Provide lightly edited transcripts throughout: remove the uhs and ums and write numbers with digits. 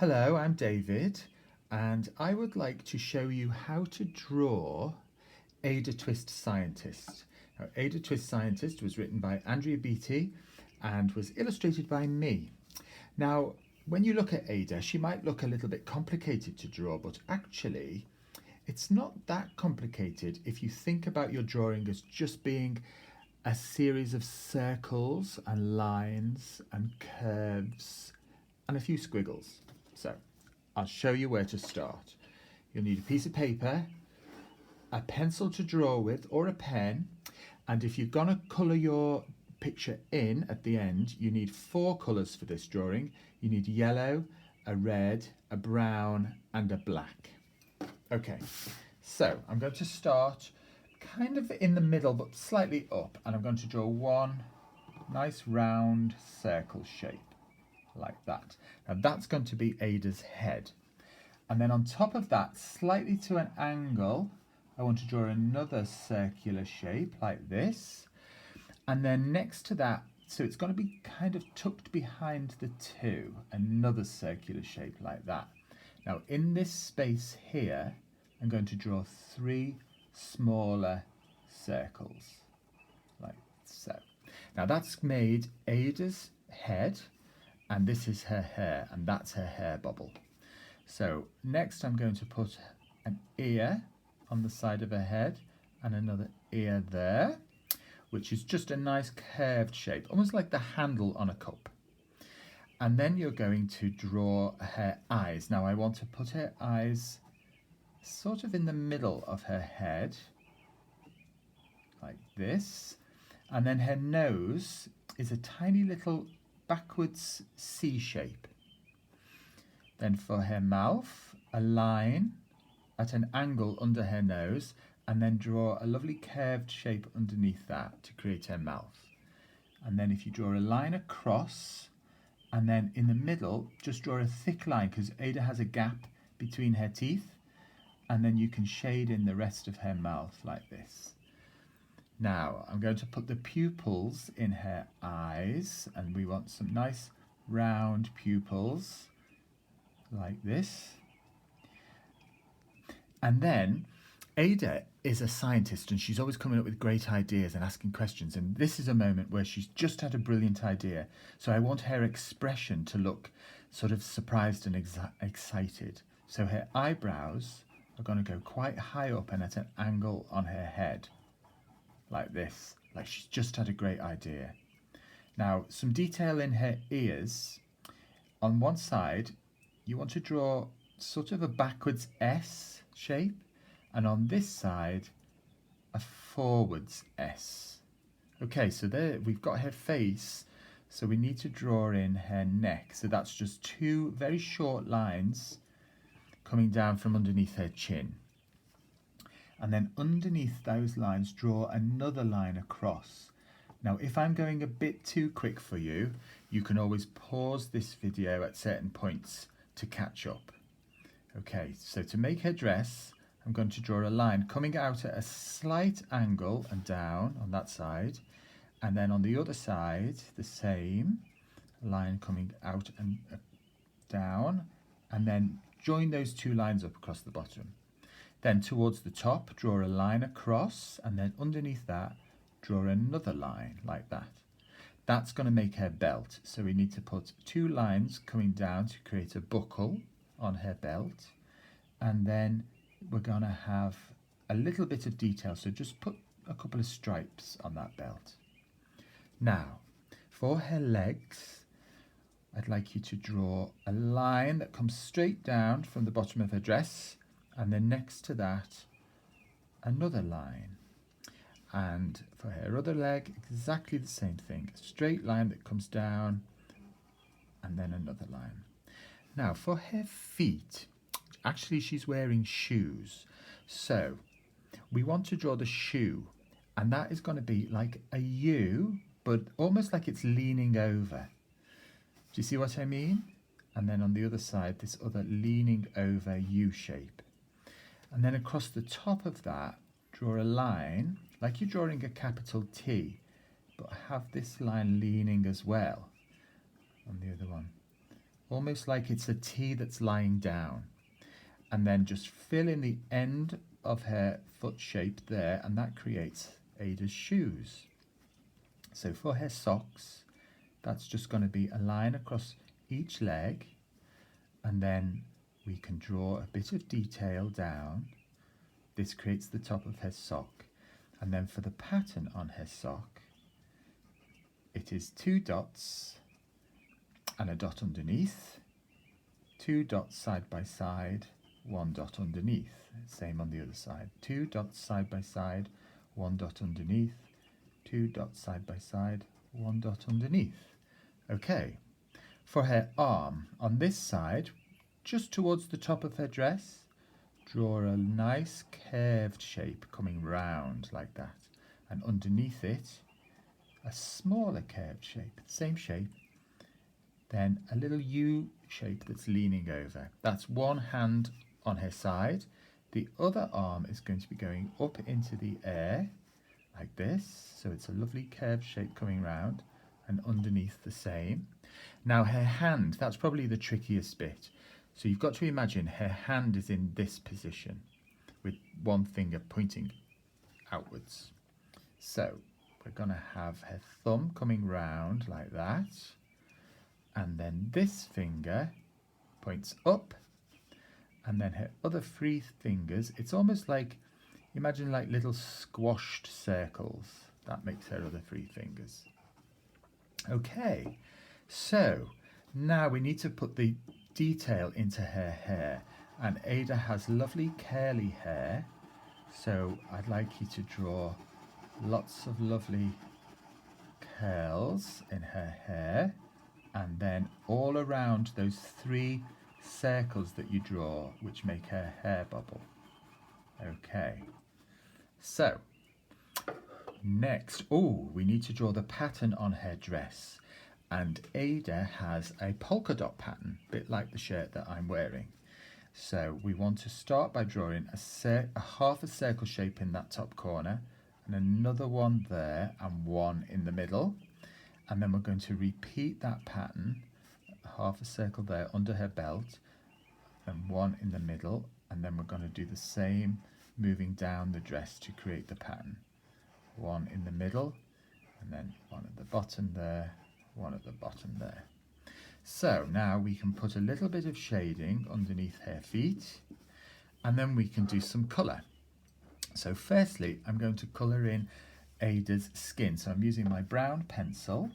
Hello, I'm David, and I would like to show you how to draw Ada Twist Scientist. Now, Ada Twist Scientist was written by Andrea Beattie and was illustrated by me. Now, when you look at Ada, she might look a little bit complicated to draw, but actually, it's not that complicated if you think about your drawing as just being a series of circles and lines and curves and a few squiggles. So I'll show you where to start. You'll need a piece of paper, a pencil to draw with or a pen, and if you're going to colour your picture in at the end, you need 4 colours for this drawing. You need yellow, a red, a brown and a black. Okay, so I'm going to start kind of in the middle but slightly up, and I'm going to draw one nice round circle shape like that. Now that's going to be Ada's head. And then on top of that, slightly to an angle, I want to draw another circular shape like this. And then next to that, so it's going to be kind of tucked behind the two, another circular shape like that. Now in this space here, I'm going to draw 3 smaller circles like so. Now that's made Ada's head, and this is her hair, and that's her hair bubble. So next I'm going to put an ear on the side of her head and another ear there, which is just a nice curved shape, almost like the handle on a cup. And then you're going to draw her eyes. Now I want to put her eyes sort of in the middle of her head, like this. And then her nose is a tiny little backwards C shape. Then for her mouth, a line at an angle under her nose, and then draw a lovely curved shape underneath that to create her mouth. And then if you draw a line across, and then in the middle, just draw a thick line, because Ada has a gap between her teeth, and then you can shade in the rest of her mouth like this. Now I'm going to put the pupils in her eyes, and we want some nice round pupils like this. And then Ada is a scientist, and she's always coming up with great ideas and asking questions, and this is a moment where she's just had a brilliant idea. So I want her expression to look sort of surprised and excited. So her eyebrows are going to go quite high up and at an angle on her head like this, like she's just had a great idea. Now some detail in her ears. On one side you want to draw sort of a backwards S shape, and on this side a forwards S. Okay, so there we've got her face, so we need to draw in her neck. So that's just 2 very short lines coming down from underneath her chin. And then underneath those lines, draw another line across. Now, if I'm going a bit too quick for you, you can always pause this video at certain points to catch up. Okay, so to make her dress, I'm going to draw a line coming out at a slight angle and down on that side. And then on the other side, the same line coming out and down. And then join those 2 lines up across the bottom. Then towards the top, draw a line across, and then underneath that, draw another line like that. That's going to make her belt. So we need to put 2 lines coming down to create a buckle on her belt. And then we're going to have a little bit of detail. So just put a couple of stripes on that belt. Now, for her legs, I'd like you to draw a line that comes straight down from the bottom of her dress, and then next to that another line, and for her other leg exactly the same thing, a straight line that comes down and then another line. Now for her feet, actually she's wearing shoes, so we want to draw the shoe, and that is going to be like a U but almost like it's leaning over. Do you see what I mean? And then on the other side, this other leaning over U shape. And then across the top of that, draw a line, like you're drawing a capital T, but have this line leaning as well on the other one, almost like it's a T that's lying down. And then just fill in the end of her foot shape there, and that creates Ada's shoes. So for her socks, that's just going to be a line across each leg, and then we can draw a bit of detail down. This creates the top of her sock. And then for the pattern on her sock, it is 2 dots and a dot underneath, 2 dots side by side, 1 dot underneath. Same on the other side. 2 dots side by side, 1 dot underneath, 2 dots side by side, 1 dot underneath. Okay, for her arm, on this side, just towards the top of her dress, draw a nice curved shape coming round like that, and underneath it a smaller curved shape, same shape, then a little U shape that's leaning over. That's one hand on her side. The other arm is going to be going up into the air like this, so it's a lovely curved shape coming round, and underneath the same. Now her hand, that's probably the trickiest bit. So you've got to imagine her hand is in this position with one finger pointing outwards. So we're going to have her thumb coming round like that, and then this finger points up, and then her other 3 fingers, it's almost like, imagine like little squashed circles. That makes her other 3 fingers. Okay, so now we need to put the detail into her hair, and Ada has lovely curly hair, so I'd like you to draw lots of lovely curls in her hair, and then all around those 3 circles that you draw, which make her hair bubble. Okay, so next, we need to draw the pattern on her dress, and Ada has a polka dot pattern, a bit like the shirt that I'm wearing. So we want to start by drawing a half a circle shape in that top corner, and another one there, and one in the middle, and then we're going to repeat that pattern, half a circle there under her belt, and one in the middle, and then we're going to do the same moving down the dress to create the pattern. One in the middle, and then one at the bottom there, one at the bottom there. So now we can put a little bit of shading underneath her feet, and then we can do some colour. So firstly, I'm going to colour in Ada's skin. So I'm using my brown pencil,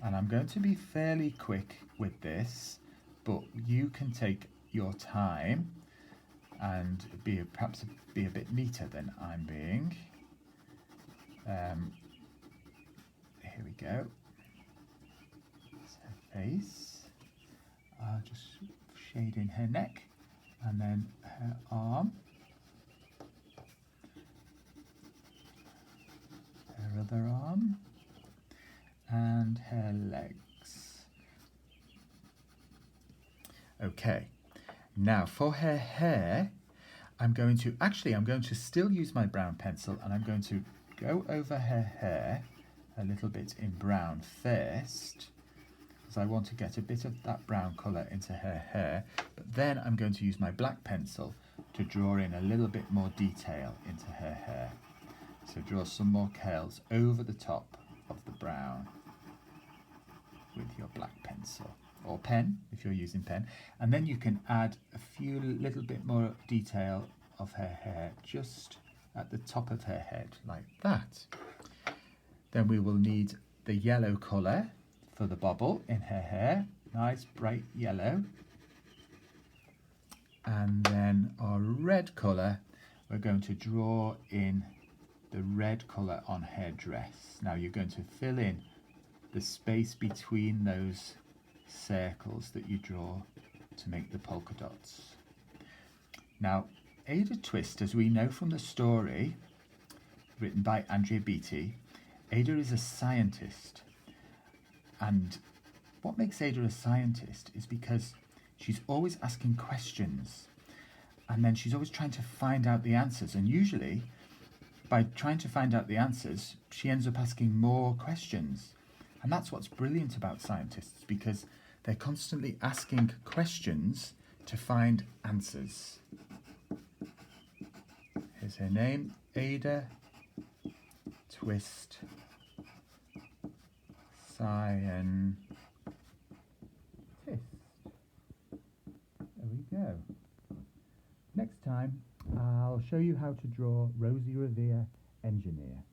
and I'm going to be fairly quick with this, but you can take your time and perhaps be a bit neater than I'm being. Here we go. That's her face. I'll just shade in her neck, and then her arm, her other arm, and her legs. Okay, now for her hair, I'm going to still use my brown pencil, and I'm going to go over her hair a little bit in brown first, because I want to get a bit of that brown colour into her hair, but then I'm going to use my black pencil to draw in a little bit more detail into her hair. So draw some more curls over the top of the brown with your black pencil, or pen if you're using pen, and then you can add a little bit more detail of her hair just at the top of her head like that. Then we will need the yellow colour for the bobble in her hair, nice bright yellow, and then our red colour, we're going to draw in the red colour on her dress. Now you're going to fill in the space between those circles that you draw to make the polka dots. Now Ada Twist, as we know from the story written by Andrea Beattie, Ada is a scientist, and what makes Ada a scientist is because she's always asking questions, and then she's always trying to find out the answers, and usually by trying to find out the answers she ends up asking more questions. And that's what's brilliant about scientists, because They're constantly asking questions to find answers. Here's her name, Ada Twist Scientist. There we go. Next time, I'll show you how to draw Rosie Revere Engineer.